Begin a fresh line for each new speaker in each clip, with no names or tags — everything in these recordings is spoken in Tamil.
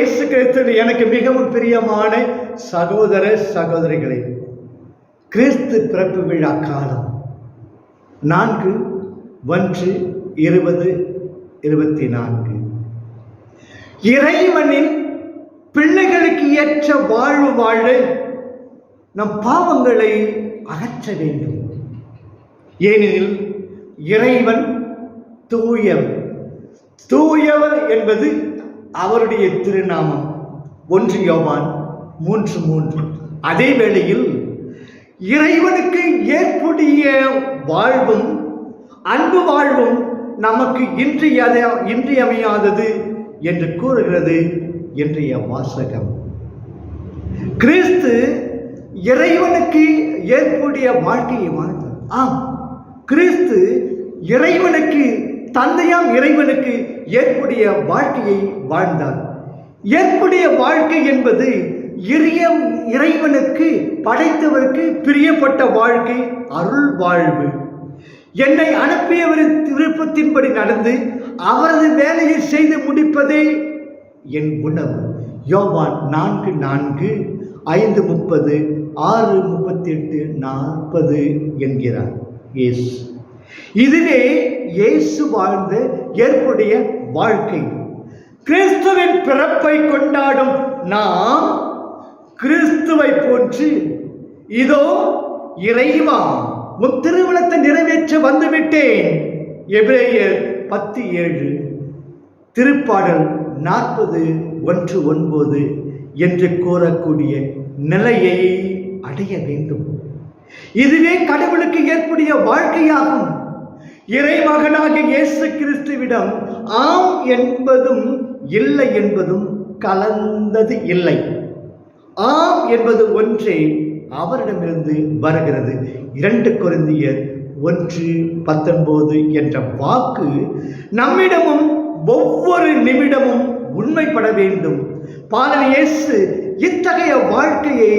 இயேசு கிறிஸ்து எனக்கு மிகவும் பிரியமான சகோதர சகோதரிகளே, கிறிஸ்து பிறப்பு விழா காலம் 4/1/2024. இறைவனின் பிள்ளைகளுக்கு ஏற்ற வாழ்வு வாழ நம் பாவங்களை அகற்ற வேண்டும். ஏனெனில் இறைவன் தூயவர். தூயவர் என்பது அவருடைய திருநாமம். 1 யோவான் 3:3. அதே வேளையில் இறைவனுக்கு ஏற்புடைய வாழ்வும் அன்பு வாழ்வும் நமக்கு இன்றியமையாதது என்று கூறுகிறது இன்றைய வாசகம். கிறிஸ்து இறைவனுக்கு ஏற்புடைய வாழ்க்கையை வாழ்ந்தார். ஆம், கிறிஸ்து இறைவனுக்கு, தந்தையாம் இறைவனுக்கு ஏற்புடைய வாழ்க்கையை வாழ்ந்தார். ஏற்புடைய வாழ்க்கை என்பது இறைவனுக்கு, படைத்தவருக்கு பிரியப்பட்ட வாழ்க்கை, அருள் வாழ்வு. என்னை அனுப்பியவரின் விருப்பத்தின்படி நடந்து அவரது வேலையை செய்து முடிப்பதே என் உணவு. யோவான் 4:4, 5:30, 6:38, 40 என்கிறார் இயேசு. இதுவே இயேசு வாழ்ந்த ஏற்புடைய வாழ்க்கை. கிறிஸ்துவின் பிறப்பை கொண்டாடும் நாம் கிறிஸ்துவை போன்று, இதோ இறைவா உன் திருவிழத்தை நிறைவேற்ற வந்துவிட்டேன், எபிரேயர் 10:7, திருப்பாடல் 40:1-9 என்று கூறக்கூடிய நிலையை அடைய வேண்டும். இதுவே கடவுளுக்கு ஏற்புடைய வாழ்க்கையாகும். இறைமகனாகிய இயேசு கிறிஸ்துவிடம் ஆம் என்பதும் இல்லை என்பதும் கலந்தது இல்லை. ஆம் என்பது ஒன்றே அவரிடமிருந்து வருகிறது. 2 கொரிந்தியர் 1:19 என்ற வாக்கு நம்மிடமும் ஒவ்வொரு நிமிடமும் உண்மைப்பட வேண்டும். பாலன் இயேசு இத்தகைய வாழ்க்கையை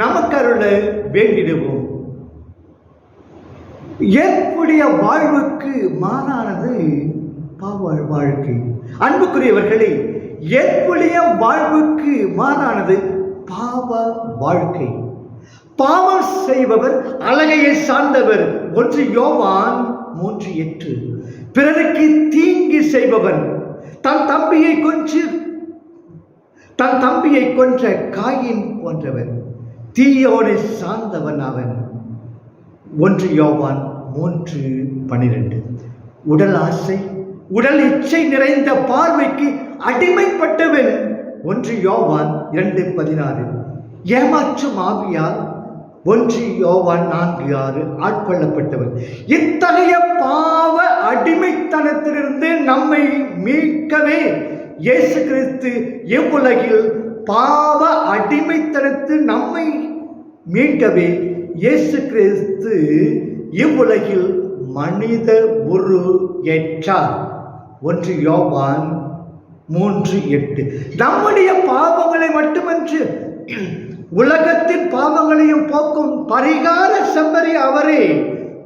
நமக்கு அருள வேண்டிடுவோம். ஏற்புடைய வாழ்வுக்கு மாறானது பாவ வாழ்க்கை. அன்புக்குரியவர்களே, ஏற்புடைய வாழ்வுக்கு மாறானது பாவ வாழ்க்கை. பாவம் செய்பவர் அழகையை சார்ந்தவர். 1 யோவான் 3:8. பிறருக்கு தீங்கு செய்பவன் தன் தம்பியை கொன்ற காயின் போன்றவன், தீயோனை சார்ந்தவன் அவன். 1 யோவான் 3:12. உடல் ஆசை, உடல் இச்சை நிறைந்த பார்வைக்கு அடிமைப்பட்டவன். 1 யோவான் 2:16. ஏமாற்றும் ஆவியால் 1 யோவான் 4:6 ஆட்கொள்ளப்பட்டவர். இத்தகைய பாவ அடிமைத்தனத்திலிருந்து நம்மை மீட்கவே இயேசு கிறிஸ்து இவ்வுலகில், பாவ அடிமைத்தனத்தில் நம்மை மீட்கவே இயேசு கிறிஸ்து இவ்வுலகில் மனித உரு ஏற்றார். 1 யோவான் 3:8. நம்முடைய பாவங்களை மட்டுமன்று உலகத்தின் பாவங்களையும் போக்கும் பரிகார செம்மறி அவரே.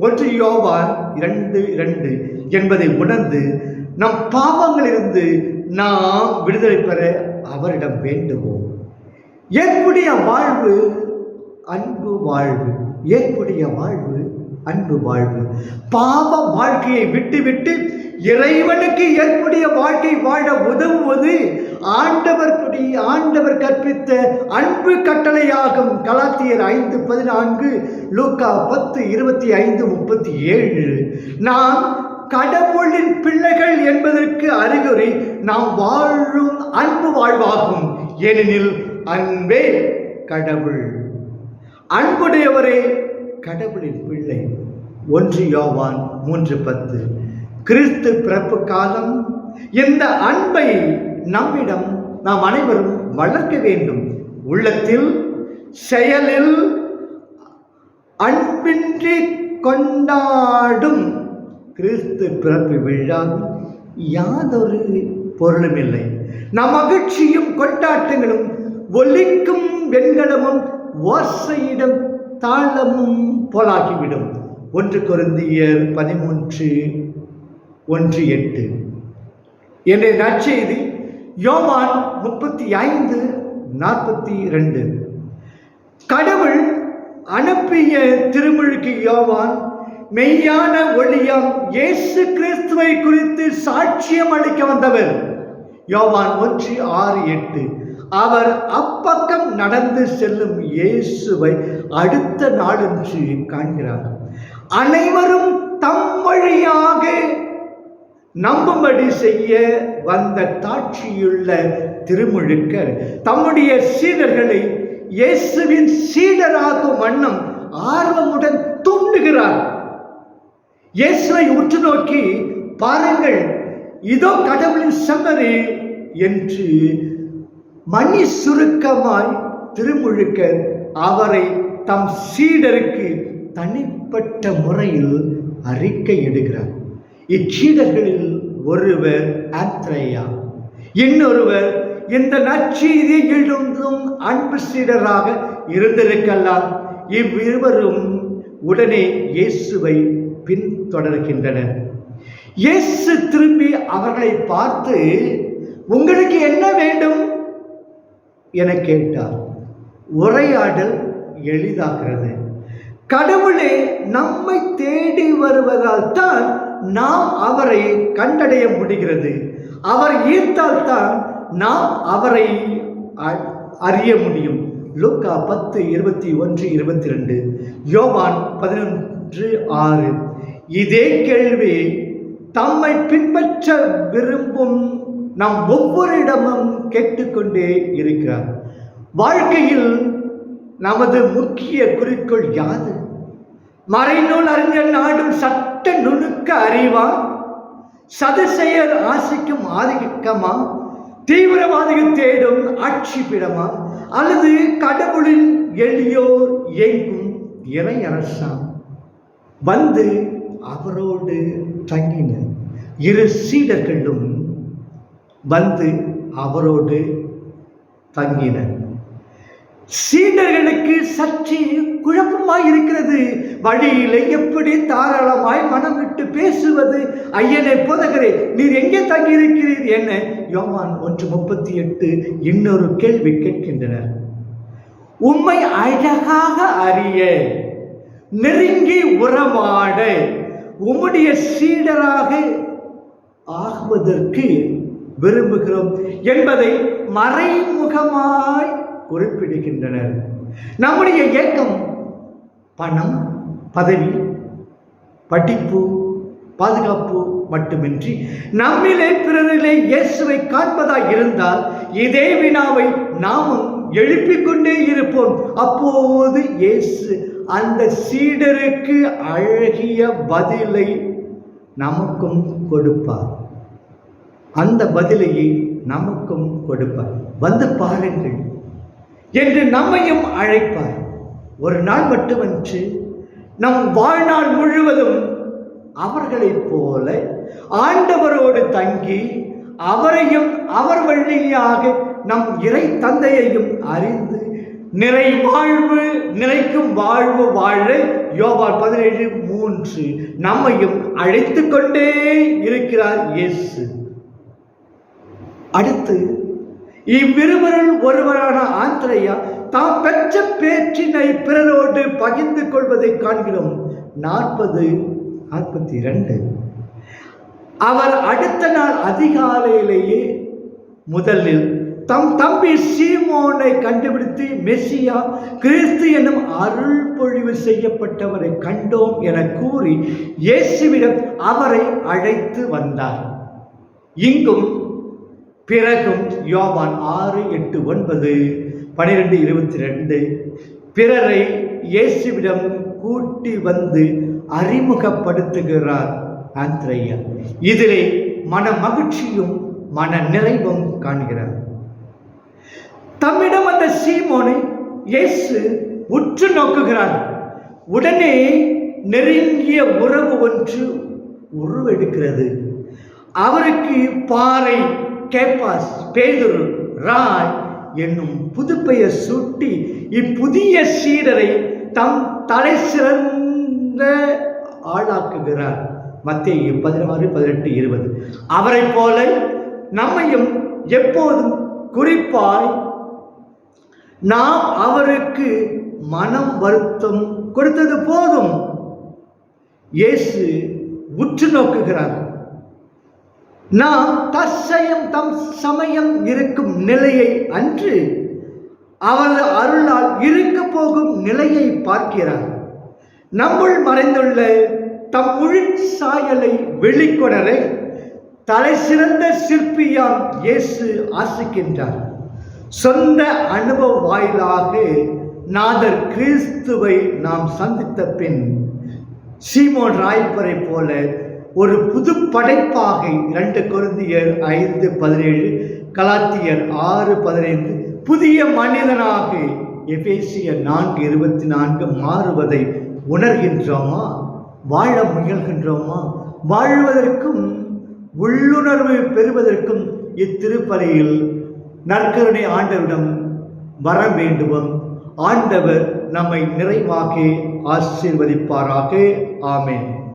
1 யோவான் 2:2 என்பதை உணர்ந்து நம் பாவங்களிலிருந்து நாம் விடுதலை பெற அவரிடம் வேண்டுவோம். ஏற்புடைய வாழ்வு அன்பு வாழ்வு. ஏற்புடைய வாழ்வு அன்பு வாழ்வு. பாவ வாழ்க்கையை விட்டுவிட்டு இறைவனுக்கு ஏற்புடைய வாழ்க்கை வாழ உதவுவது ஆண்டவர் கற்பித்த அன்பு கட்டளையாகும். கலாத்தியர் 5:14, லூக்கா 10:25-37. நாம் கடவுளின் பிள்ளைகள் என்பதற்கு அறிகுறி நாம் வாழும் அன்பு வாழ்வாகும். ஏனெனில் அன்பே கடவுள். அன்புடையவரே கடவுளின் பிள்ளை. 1 யோவான் 3:10. கிறிஸ்து பிறப்பு காலம். இந்த அன்பை நம்மிடம் நாம் அனைவரும் வளர்க்க வேண்டும். உள்ளத்தில், செயலில் அன்பின்றி கொண்டாடும் கிறிஸ்து பிறப்பு விழாவில் யாதொரு பொருளும் இல்லை. நம் மகிழ்ச்சியும் கொண்டாட்டங்களும் ஒலிக்கும் வெண்கலமும் ஓசையிடம் தாளமும் போலாகிவிடும். 1 கொரிந்தியர் 13:1-8. என்ற நற்செய்தி யோவான் 35:42. கடவுள் அனுப்பிய திருமுழுக்கு யோவான் மெய்யான ஒளியாம் இயேசு கிறிஸ்துவை குறித்து சாட்சியம் அளிக்க வந்தவர். யோவான் 1:6-8. அவர் அப்பக்கம் நடந்து செல்லும் இயேசுவை அடுத்த நாளன்று காண்கிறார். அனைவரும் தம் வழியாக நம்பும்படி செய்ய வந்த தாட்சியுள்ள திருமுழுக்கர் தம்முடைய சீடர்களை இயேசுவின் சீடராகும் வண்ணம் ஆர்வமுடன் தூண்டுகிறார். இயேசுவை உற்று நோக்கி பாருங்கள், இதோ கடவுளின் செம்மறி என்று மணி சுருக்கமாய் திருமுழுக்கர் அவரை தம் சீடருக்கு தனிப்பட்ட முறையில் அறிக்கையிடுகிறார். இச்சீடர்களில் ஒருவர் ஆந்த்ரேயா, இன்னொருவர் இந்த நற்செய்தியை எழுதும் அன்பு சீடராக இருந்திருக்கலாம். இவ்விருவரும் உடனே இயேசுவை பின்தொடர்கின்றனர். இயேசு திரும்பி அவர்களை பார்த்து, உங்களுக்கு என்ன வேண்டும் என கேட்டார். உரையாடல் எளிதாகிறது. கடவுளே நம்மை தேடி வருவதால் தான் நாம் அவரை கண்டடைய முடிகிறது. அவர் ஈர்த்தால் தான் நாம் அவரை அறிய முடியும். லூக்கா 10:21-22, யோவான் 11:6. இதே கேள்வி தம்மை பின்பற்ற விரும்பும் நம் ஒவ்வொரு இடமும் கேட்டுக்கொண்டே இருக்கிறார். வாழ்க்கையில் நமது முக்கிய குறிக்கோள் யாது? மறைநூல் அறிஞர் நாடும் சட்ட நுணுக்க அறிவா? சதுசெயர் ஆசிக்கும் ஆதிக்கமா? தீவிரவாதிகள் தேடும் ஆட்சி பீடமா? அல்லது கடவுளின் எளியோர் இயங்கும் இறை அரசாம்? வந்து அவரோடு தங்கின இரு சீடர்களும் வந்து அவரோடு தங்கினர். சீடர்களுக்கு சற்று குழப்பமாய் இருக்கிறது. வழியிலே எப்படி தாராளமாய் மனம் விட்டு பேசுவது? ஐயனே போதகரே, நீர் எங்கே தங்கியிருக்கிறீர் என யோவான் 1:38 இன்னொரு கேள்வி கேட்கின்றனர். உம்மை அழகாக அறிய, நெருங்கி உறவாட, உம்முடைய சீடராக ஆகுவதற்கு விரும்புகிறோம் என்பதை மறைமுகமாய் குறிப்பிடுகின்றனர். நம்முடைய ஏக்கம் பணம், பதவி, படிப்பு, பாதுகாப்பு மட்டுமின்றி நம்மிலே பிறரிலே இயேசுவை காண்பதாய் இருந்தால் இதே வினாவை நாமும் எழுப்பிக் கொண்டே இருப்போம். அப்போது இயேசு அந்த சீடருக்கு அழகிய பதிலை நமக்கும் கொடுப்பார். அந்த பதிலையை நமக்கும் கொடுப்பார். வந்து பாருங்கள் என்று நம்மையும் அழைப்பார். ஒரு நாள் மட்டுமன்று, நம் வாழ்நாள் முழுவதும் அவர்களைப் போல ஆண்டவரோடு தங்கி அவரையும் அவர் வழியாக நம் இறை தந்தையையும் அறிந்து நிலைக்கும் வாழ்வு வாழ யோவான் 17:3 நம்மையும் அழைத்து கொண்டே இருக்கிறார் இயேசு. அடுத்து இவ்விருவரில் ஒருவரான ஆந்த்ரேயா தாம் பெற்ற பேற்றினை பிறரோடு பகிர்ந்து கொள்வதை காண்கிறோம். 40:42. அவர் அடுத்த நாள் அதிகாலையிலேயே முதலில் தம் தம்பி சீமோனை கண்டுபிடித்து மெசியா கிறிஸ்து என்னும் அருள் பொழிவு செய்யப்பட்டவரை கண்டோம் என கூறி இயேசுவிடம் அவரை அழைத்து வந்தார். இங்கும் பிறகும் யோவான் 6:8-9, 12:22 பிறரை இயேசுவிடம் கூட்டி வந்து அறிமுகப்படுத்துகிறார் ஆந்த்ரேயா. இதிலே மன மகிழ்ச்சியும் மன நிறைவும் காண்கிறார். தம்மிடம் அந்த சீமோனை இயேசு உற்று நோக்குகிறார். உடனே நெருங்கிய உறவு ஒன்று உருவெடுக்கிறது. அவருக்கு பாறை, கேப்பாஸ், பேதுரு, ராய் என்னும் புதுப்பெயர் சூட்டி இப்புதிய சீடரை தம் தலை சிறந்த ஆளாக்குகிறார். மத்தேயு 16:18-20. அவரை போல நம்மையும் எப்போதும் குறிப்பாய் நாம் அவருக்கு மனம் வருத்தம் கொடுத்தது போதும். இயேசு உற்று நோக்குகிறார். நாம் தற்சயம் தம் சமயம் இருக்கும் நிலையை அன்று அவரது அருளால் இருக்க போகும் நிலையை பார்க்கிறார். நம்முள் மறைந்துள்ள தம் உள்சாயலை வெளிக்கொணரை தலை சிறந்த சிற்பியாம் இயேசு ஆசிக்கின்றார். சொந்த அனுபவ வாயிலாக நாதர் கிறிஸ்துவை நாம் சந்தித்த பின் சீமோன் ராய்ப்பரை போல ஒரு புது படைப்பாக 2 கொரிந்தியர் 5:17, கலாத்தியர் 6:15 புதிய மனிதனாக எபேசியர் 4:24 மாறுவதை உணர்கின்றோமா? வாழ முயல்கின்றோமா? வாழ்வதற்கும் உள்ளுணர்வு பெறுவதற்கும் இத்திருப்பலியில் நற்கருணை ஆண்டவரிடம் வர வேண்டுவோம். ஆண்டவர் நம்மை நிறைவாக ஆசீர்வதிப்பாராக. ஆமென்.